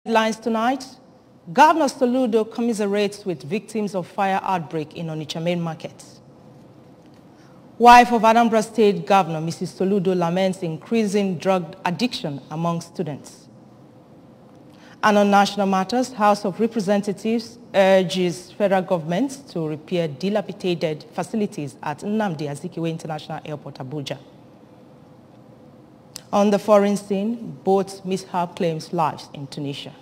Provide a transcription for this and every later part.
Headlines tonight: Governor Soludo commiserates with victims of fire outbreak in Onitsha main market. Wife of Anambra State Governor Mrs. Soludo laments increasing drug addiction among students. And on national matters, House of Representatives urges federal government to repair dilapidated facilities at Nnamdi Azikiwe International Airport, Abuja. On the foreign scene, both mishap claims lives in Tunisia.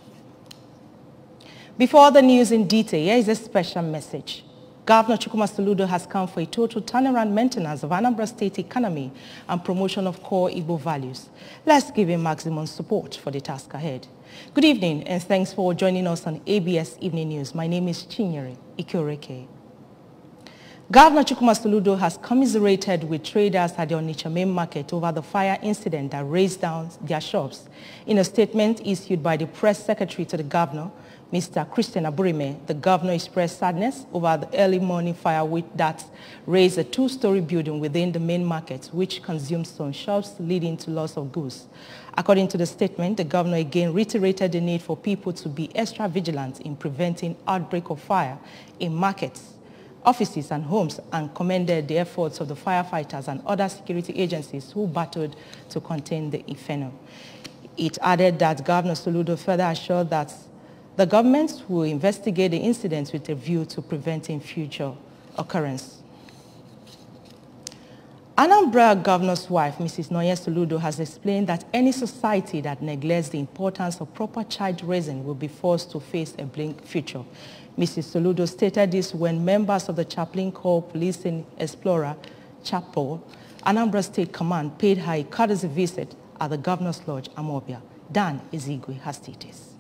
Before the news in detail, here is a special message. Governor Chukwuma Soludo has come for a total turnaround maintenance of Anambra State economy and promotion of core Igbo values. Let's give him maximum support for the task ahead. Good evening and thanks for joining us on ABS Evening News. My name is Chinyere Ikoreke. Governor Chukwuma Soludo has commiserated with traders at the Onitsha main market over the fire incident that razed down their shops. In a statement issued by the press secretary to the governor, Mr. Christian Aburime, the governor expressed sadness over the early morning fire that razed a two-story building within the main market, which consumed some shops, leading to loss of goods. According to the statement, the governor again reiterated the need for people to be extra vigilant in preventing outbreak of fire in markets, offices and homes, and commended the efforts of the firefighters and other security agencies who battled to contain the inferno. It added that Governor Soludo further assured that the government will investigate the incident with a view to preventing future occurrence. Anambra Governor's wife, Mrs. Noye Soludo, has explained that any society that neglects the importance of proper child raising will be forced to face a bleak future. Mrs. Soludo stated this when members of the Chaplain Corps Policing Explorer, Chapel, Anambra State Command paid her a courtesy visit at the Governor's Lodge, Amobia. Dan Ezigwe has status.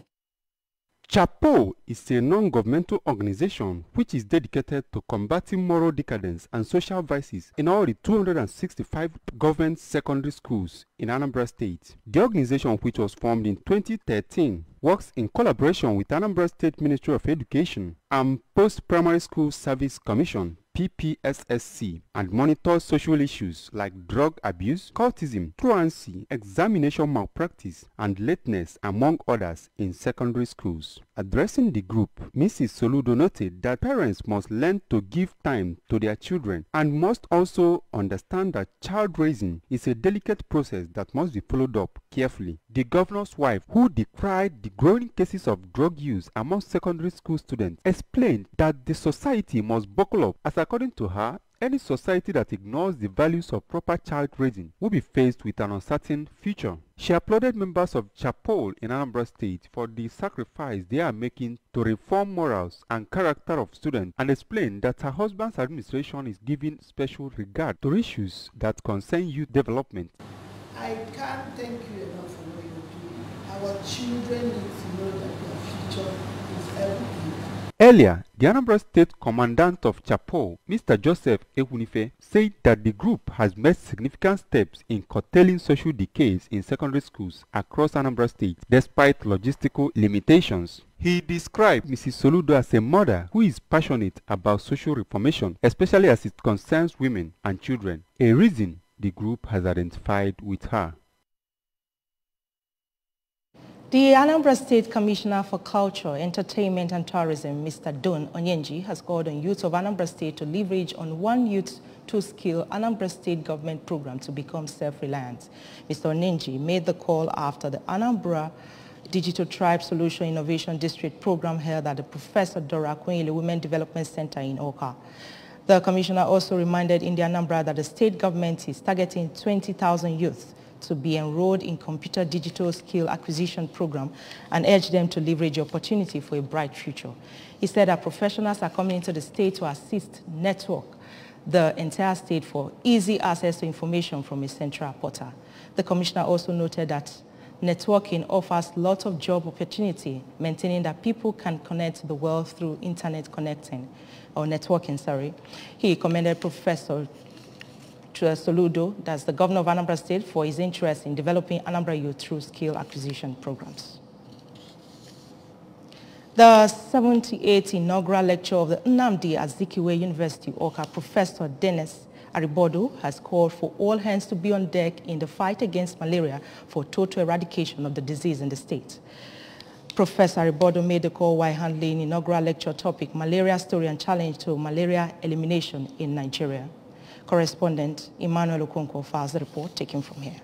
CHAPO is a non-governmental organization which is dedicated to combating moral decadence and social vices in all the 265 government secondary schools in Anambra State. The organization, which was formed in 2013, works in collaboration with Anambra State Ministry of Education and Post-Primary School Service Commission, PPSSC, and monitors social issues like drug abuse, cultism, truancy, examination malpractice, and lateness, among others, in secondary schools. Addressing the group, Mrs. Soludo noted that parents must learn to give time to their children and must also understand that child raising is a delicate process that must be followed up carefully. The governor's wife, who decried the growing cases of drug use among secondary school students, explained that the society must buckle up, as according to her, any society that ignores the values of proper child raising will be faced with an uncertain future. She applauded members of Chapol in Anambra State for the sacrifice they are making to reform morals and character of students, and explained that her husband's administration is giving special regard to issues that concern youth development. I can't thank you enough for what you do. Our children need to know that their future is everything. Earlier, the Anambra State Commandant of Chapo, Mr. Joseph Ewunife, said that the group has made significant steps in curtailing social decays in secondary schools across Anambra State, despite logistical limitations. He described Mrs. Soludo as a mother who is passionate about social reformation, especially as it concerns women and children, a reason the group has identified with her. The Anambra State Commissioner for Culture, Entertainment and Tourism, Mr. Don Onyenji, has called on youth of Anambra State to leverage on One Youth, Two Skill Anambra State government program to become self-reliant. Mr. Onyenji made the call after the Anambra Digital Tribe Solution Innovation District program held at the Professor Dora Akwenyele Women Development Center in Oka. The commissioner also reminded India Anambra that the state government is targeting 20,000 youth to be enrolled in computer digital skill acquisition program and urged them to leverage the opportunity for a bright future. He said that professionals are coming into the state to assist network the entire state for easy access to information from a central portal. The commissioner also noted that networking offers lots of job opportunity, maintaining that people can connect to the world through internet networking. He commended Professor Soludo, that's the governor of Anambra State, for his interest in developing Anambra youth through skill acquisition programs. The 78th inaugural lecture of the Nnamdi Azikiwe University, Oka, Professor Dennis Aribodo, has called for all hands to be on deck in the fight against malaria for total eradication of the disease in the state. Professor Aribodo made the call while handling inaugural lecture topic, Malaria Story and Challenge to Malaria Elimination in Nigeria. Correspondent Emmanuel Okonkwo files the report taken from here.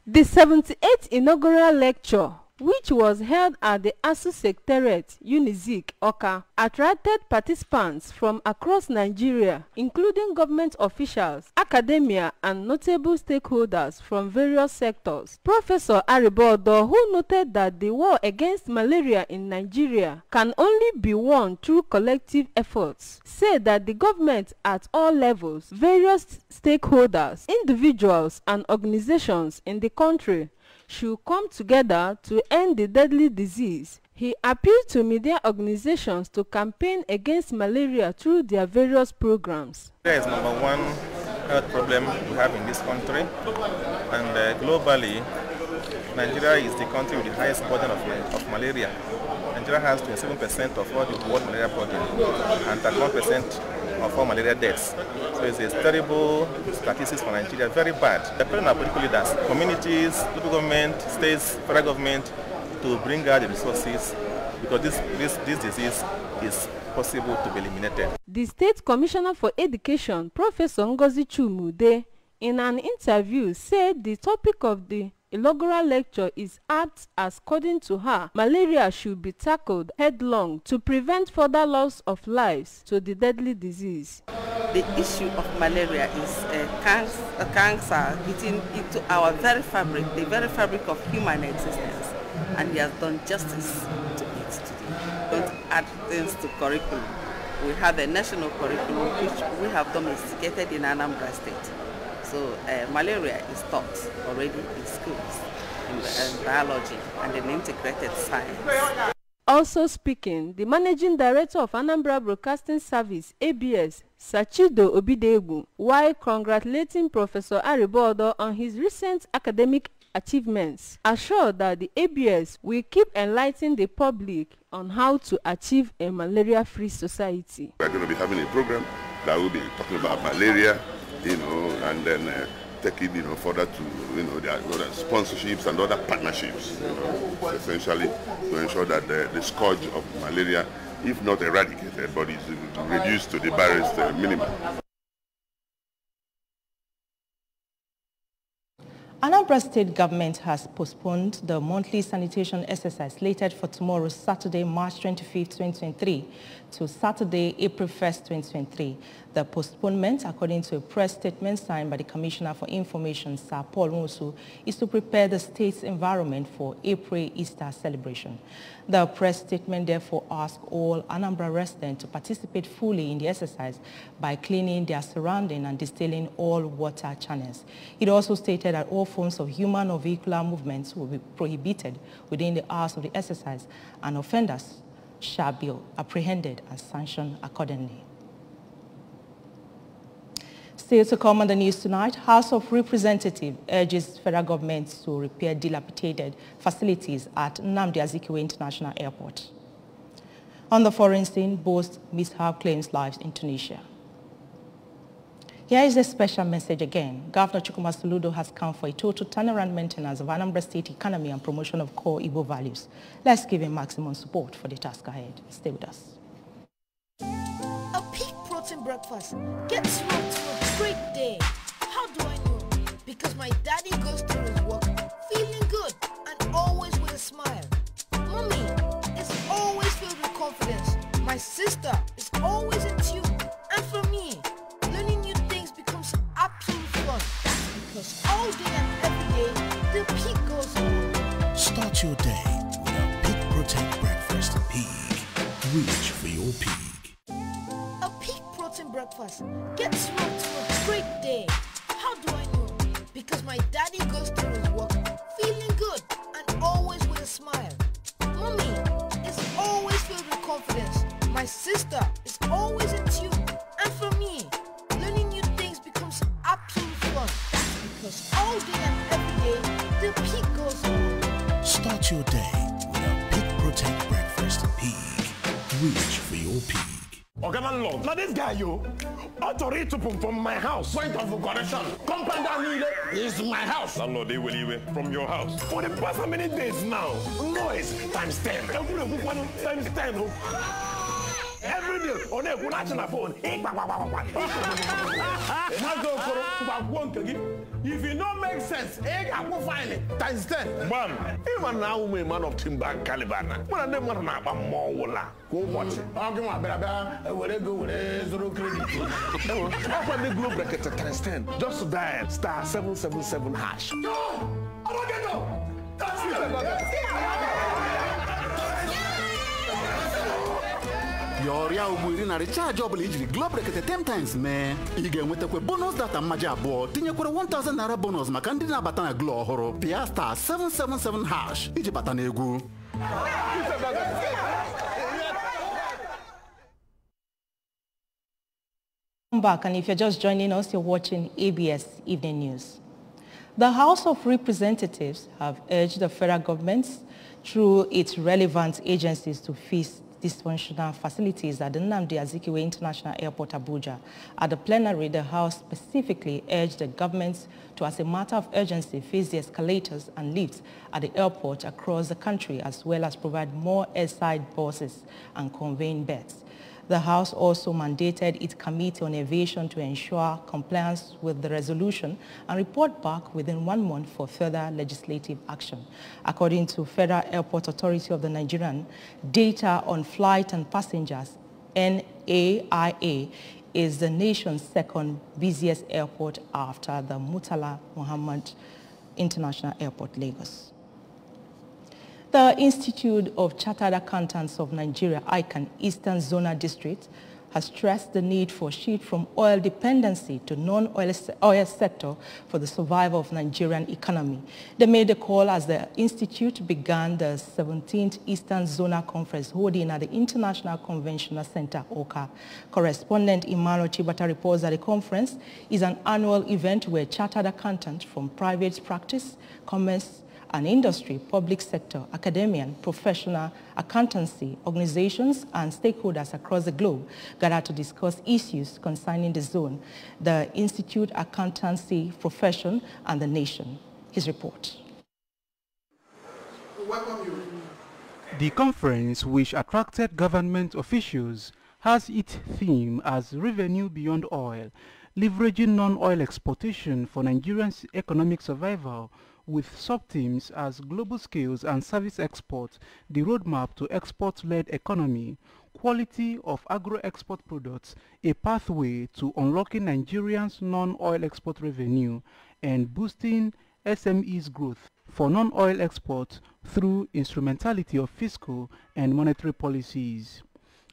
The 78th inaugural lecture, which was held at the ASU Secretariat, UNIZIK, Oka, attracted participants from across Nigeria, including government officials, academia, and notable stakeholders from various sectors. Professor Aribodo, who noted that the war against malaria in Nigeria can only be won through collective efforts, said that the government at all levels, various stakeholders, individuals, and organizations in the country should come together to end the deadly disease. He appealed to media organizations to campaign against malaria through their various programs. There is number one health problem we have in this country, and globally, Nigeria is the country with the highest burden of malaria. Nigeria has 27% of all the world malaria burden and 31% of all malaria deaths. So it's a terrible statistics for Nigeria, very bad. The plan are political leaders, communities, local government, states, federal government to bring out the resources because this disease is possible to be eliminated. The State Commissioner for Education, Professor Ngozi Chumude, in an interview said the topic of the inaugural lecture is apt as, according to her, malaria should be tackled headlong to prevent further loss of lives to the deadly disease. The issue of malaria is a cancer eating into our very fabric, the very fabric of human existence, and he has done justice to it today. Don't add things to curriculum. We have a national curriculum which we have domesticated in Anambra State. So malaria is taught already in schools, in biology and in integrated science. Also speaking, the Managing Director of Anambra Broadcasting Service, ABS, Sachido Obidebu, while congratulating Professor Aribodo on his recent academic achievements, assured that the ABS will keep enlightening the public on how to achieve a malaria-free society. We're going to be having a program that will be talking about malaria, and then taking, further to, the other sponsorships and other partnerships, essentially to ensure that the scourge of malaria, if not eradicated, but is reduced to the barest minimum. Anambra State government has postponed the monthly sanitation exercise slated for tomorrow, Saturday, March 25, 2023, to Saturday, April 1st, 2023. The postponement, according to a press statement signed by the Commissioner for Information, Sir Paul Nwosu, is to prepare the state's environment for April Easter celebration. The press statement therefore asks all Anambra residents to participate fully in the exercise by cleaning their surrounding and distilling all water channels. It also stated that all forms of human or vehicular movements will be prohibited within the hours of the exercise, and offenders shall be apprehended and sanctioned accordingly. Still to come on the news tonight, House of Representatives urges federal government to repair dilapidated facilities at Nnamdi Azikiwe International Airport. On the foreign scene, both mishap claims lives in Tunisia. Here is a special message again. Governor Chukwuma Soludo has come for a total turnaround maintenance of Anambra State economy and promotion of core Igbo values. Let's give him maximum support for the task ahead. Stay with us. A peak protein breakfast gets you up to a great day. How do I know? Because my daddy goes through his work feeling good and always with a smile. Mommy is always filled with confidence. My sister is always in tune. And for me, learning new things becomes absolute fun. Because all day and every day, the peak goes on. Start your day with a peak protein breakfast. Peak. Reach for your peak. A peak protein breakfast gets you up to a great day. How do I know? Because my daddy goes through his work feeling good and always with a smile. Mommy is always filled with confidence. My sister is always in tune. And for me, learning new things becomes absolute fun. Because all day and every day, the peak goes on. Start your day with a peak protein breakfast. Peak. Reach for your peak. Landlord. Now this guy, you authority to put from my house. Point of correction. Compound is my house. Landlord, they will leave from your house. For the past how many days now? Noise times 10. Times 10. Every day, on a phone. If it don't make sense, I will find it. Times 10. Bam. Even now, we man of timber caliber. When I never know more, go watch it. I'll give my brother. Will go with zero credit? Open the globe bracket times 10. Just dial *777#. No! I don't get no! That's it! Yoria Uburi na recharge obli ijiri Globe rekete 10 times me. Ige nwetekwe bonus data mmaji abụọ tinyekwere 1000 naira bonus maka ndị na-abata na Glo ọhụrụ. Pịa *777# iji bata n'egwu. Welcome back, and if you're just joining us, you're watching ABS Evening News. The House of Representatives have urged the federal government through its relevant agencies to fix dysfunctional facilities at the Nnamdi Azikiwe International Airport, Abuja. At the plenary, the House specifically urged the government to, as a matter of urgency, fix the escalators and lifts at the airport across the country, as well as provide more airside buses and conveying beds. The House also mandated its Committee on Aviation to ensure compliance with the resolution and report back within 1 month for further legislative action. According to Federal Airport Authority of the Nigerian, data on flight and passengers, NAIA, is the nation's second busiest airport after the Murtala Muhammad International Airport, Lagos. The Institute of Chartered Accountants of Nigeria, ICANN, Eastern Zonal District, has stressed the need for shift from oil dependency to non-oil sector for the survival of Nigerian economy. They made the call as the Institute began the 17th Eastern Zonal Conference holding at the International Convention Center, OCA. Correspondent Emmanuel Chibata reports that the conference is an annual event where chartered accountants from private practice, commerce, and industry, public sector, academia, professional accountancy, organizations, and stakeholders across the globe gather to discuss issues concerning the zone, the institute, accountancy profession, and the nation. His report. The conference, which attracted government officials, has its theme as Revenue Beyond Oil, leveraging non-oil exportation for Nigerians' economic survival, with sub-themes as global skills and service export, the roadmap to export-led economy, quality of agro-export products, a pathway to unlocking Nigerians' non-oil export revenue, and boosting SMEs' growth for non-oil export through instrumentality of fiscal and monetary policies.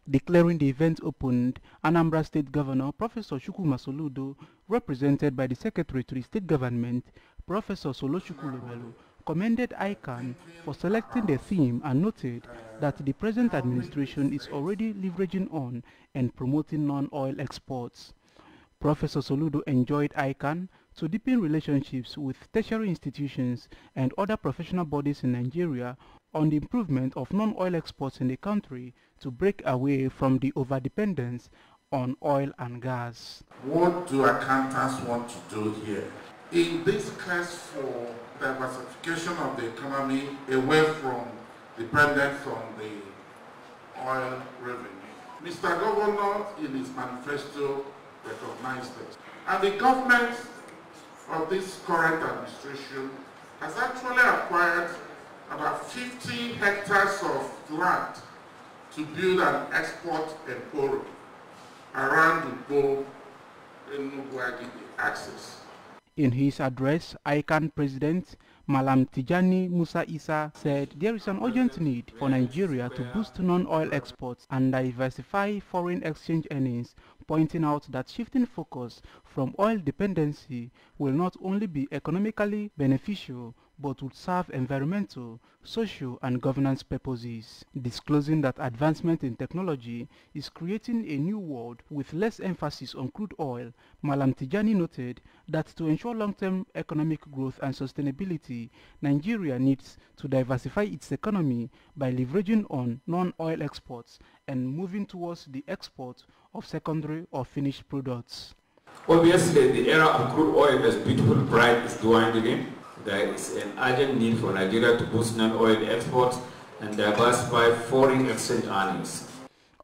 Declaring the event opened, Anambra State Governor Professor Chukwuma Soludo, represented by the Secretary to the State Government, Professor Solochukwu Lobelu, commended ICANN for selecting the theme and noted that the present administration is already leveraging on and promoting non-oil exports. Professor Soludo enjoined ICANN to deepen relationships with tertiary institutions and other professional bodies in Nigeria on the improvement of non-oil exports in the country to break away from the overdependence on oil and gas. What do accountants want to do here? In this quest for diversification of the economy away from dependence on the oil revenue, Mr. Governor in his manifesto recognized it. And the government of this current administration has actually acquired about 50 hectares of land to build an export emporium around the globe in Nubuagidi axis. In his address, ICANN President Malam Tijani Musa Isa said there is an urgent need for Nigeria to boost non-oil exports and diversify foreign exchange earnings, pointing out that shifting focus from oil dependency will not only be economically beneficial but would serve environmental, social and governance purposes, disclosing that advancement in technology is creating a new world with less emphasis on crude oil. Malam Tijani noted that to ensure long-term economic growth and sustainability, Nigeria needs to diversify its economy by leveraging on non-oil exports and moving towards the export of secondary or finished products. Obviously, the era of crude oil as beautiful bright is dwindling. There is an urgent need for Nigeria to boost non-oil exports and diversify foreign exchange earnings.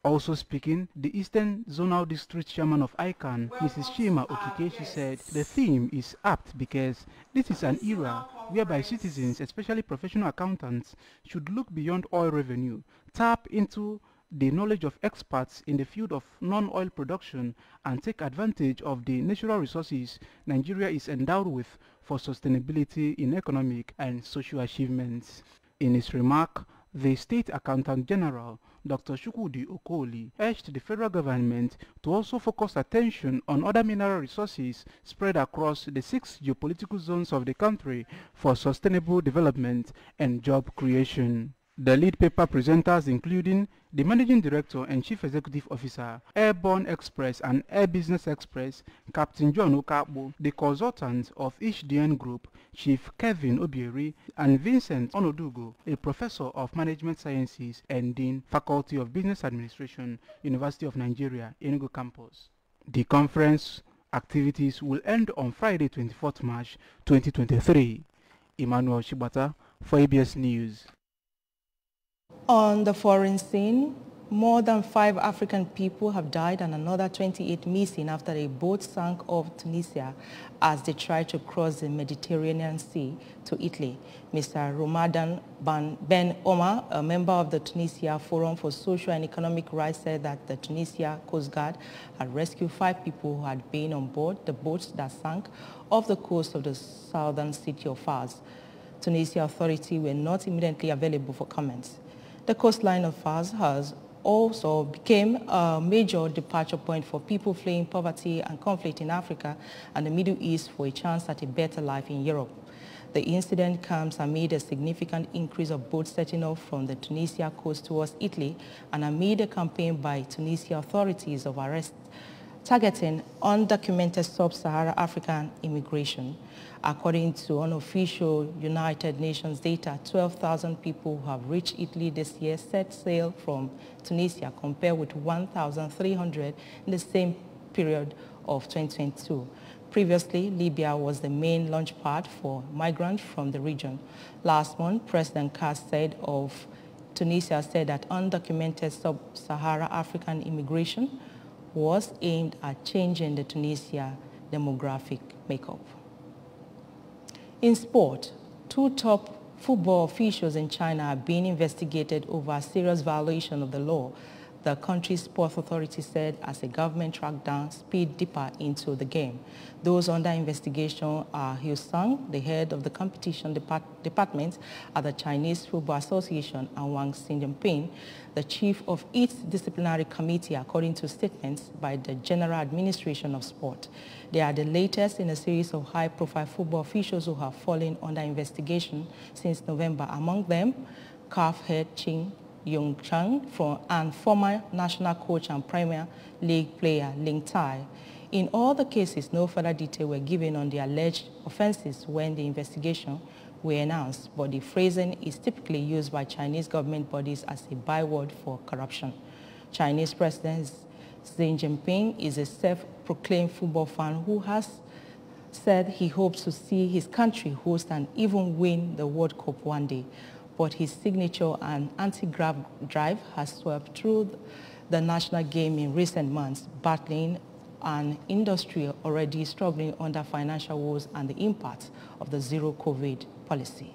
Also speaking, the Eastern Zonal District Chairman of ICANN, Mrs. Shima Okikechi, said the theme is apt because this is an era whereby citizens, especially professional accountants, should look beyond oil revenue, tap into the knowledge of experts in the field of non-oil production and take advantage of the natural resources Nigeria is endowed with for sustainability in economic and social achievements. In his remark, the State Accountant General, Dr. Chukwudi Okoli, urged the federal government to also focus attention on other mineral resources spread across the 6 geopolitical zones of the country for sustainable development and job creation. The lead paper presenters, including the Managing Director and Chief Executive Officer, Airborne Express and Air Business Express, Captain John Okakbo, the consultant of HDN Group, Chief Kevin Obieri, and Vincent Onodugo, a Professor of Management Sciences and Dean, Faculty of Business Administration, University of Nigeria, Enugu Campus. The conference activities will end on Friday, 24th March 2023. Emmanuel Shibata for ABS News. On the foreign scene, more than 5 African people have died and another 28 missing after a boat sank off Tunisia as they tried to cross the Mediterranean Sea to Italy. Mr. Ramadan Ben Omar, a member of the Tunisia Forum for Social and Economic Rights, said that the Tunisia Coast Guard had rescued 5 people who had been on board the boats that sank off the coast of the southern city of Fars. Tunisia authorities were not immediately available for comments. The coastline of Fars has also became a major departure point for people fleeing poverty and conflict in Africa and the Middle East for a chance at a better life in Europe. The incident comes amid a significant increase of boats setting off from the Tunisia coast towards Italy and amid a campaign by Tunisia authorities of arrest targeting undocumented sub-Saharan African immigration. According to unofficial United Nations data, 12,000 people who have reached Italy this year set sail from Tunisia, compared with 1,300 in the same period of 2022. Previously, Libya was the main launch pad for migrants from the region. Last month, President Kass of Tunisia said that undocumented sub-Saharan African immigration was aimed at changing the Tunisia demographic makeup. In sport, 2 top football officials in China are being investigated over a serious violation of the law, the country's sports authority said, as a government tracked down speed deeper into the game. Those under investigation are Hu Sang, the head of the competition department at the Chinese Football Association, and Wang Xinjiang, the chief of its disciplinary committee, according to statements by the General Administration of Sport. They are the latest in a series of high-profile football officials who have fallen under investigation since November. Among them, CAF head Qin Yongchang and former national coach and Premier League player Ling Tai. In all the cases, no further detail were given on the alleged offenses when the investigation were announced, but the phrasing is typically used by Chinese government bodies as a byword for corruption. Chinese President Xi Jinping is a self-proclaimed football fan who has said he hopes to see his country host and even win the World Cup one day. But his signature and anti-graft drive has swept through the national game in recent months, battling an industry already struggling under financial woes and the impact of the zero-COVID policy.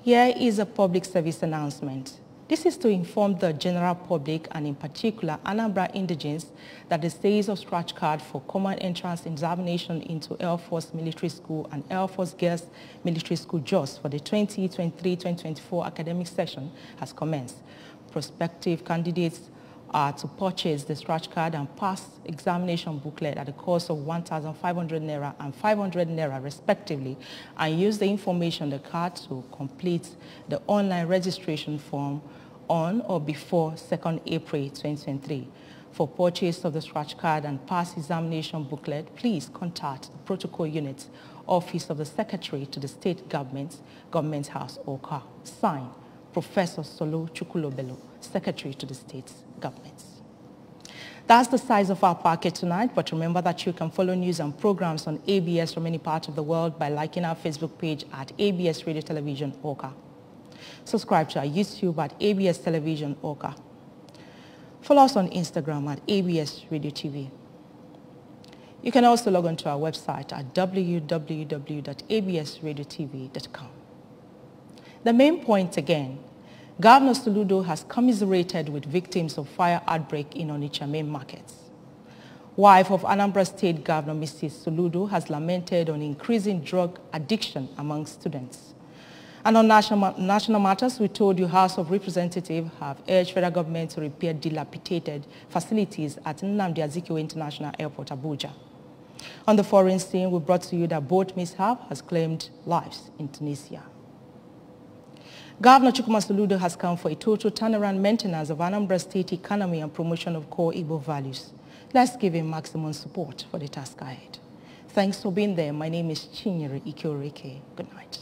Here is a public service announcement. This is to inform the general public and in particular Anambra indigents that the sales of scratch card for common entrance examination into Air Force Military School and Air Force Girls Military School JOS for the 2023-2024 academic session has commenced. Prospective candidates are to purchase the scratch card and pass examination booklet at the cost of 1,500 naira and 500 naira respectively, and use the information on the card to complete the online registration form on or before 2nd April 2023. For purchase of the scratch card and pass examination booklet, please contact the Protocol Unit, Office of the Secretary to the State Government, Government House, OCA. Signed, Professor Solo Chukwulobelo, Secretary to the State Government. That's the size of our packet tonight, but remember that you can follow news and programs on ABS from any part of the world by liking our Facebook page at ABS Radio Television OCA. Subscribe to our YouTube at ABS Television OCA. Follow us on Instagram at ABS Radio TV. You can also log on to our website at www.absradiotv.com. The main point again, Governor Soludo has commiserated with victims of fire outbreak in Onitsha main markets. Wife of Anambra State Governor Mrs. Soludo has lamented on increasing drug addiction among students. And on national matters, we told you House of Representatives have urged federal government to repair dilapidated facilities at Nnamdi Azikiwe International Airport, Abuja. On the foreign scene, we brought to you that boat mishap has claimed lives in Tunisia. Governor Chukwuma Soludo has come for a total turnaround maintenance of Anambra State economy and promotion of core Igbo values. Let's give him maximum support for the task ahead. Thanks for being there. My name is Chinyere Ikioreke. Good night.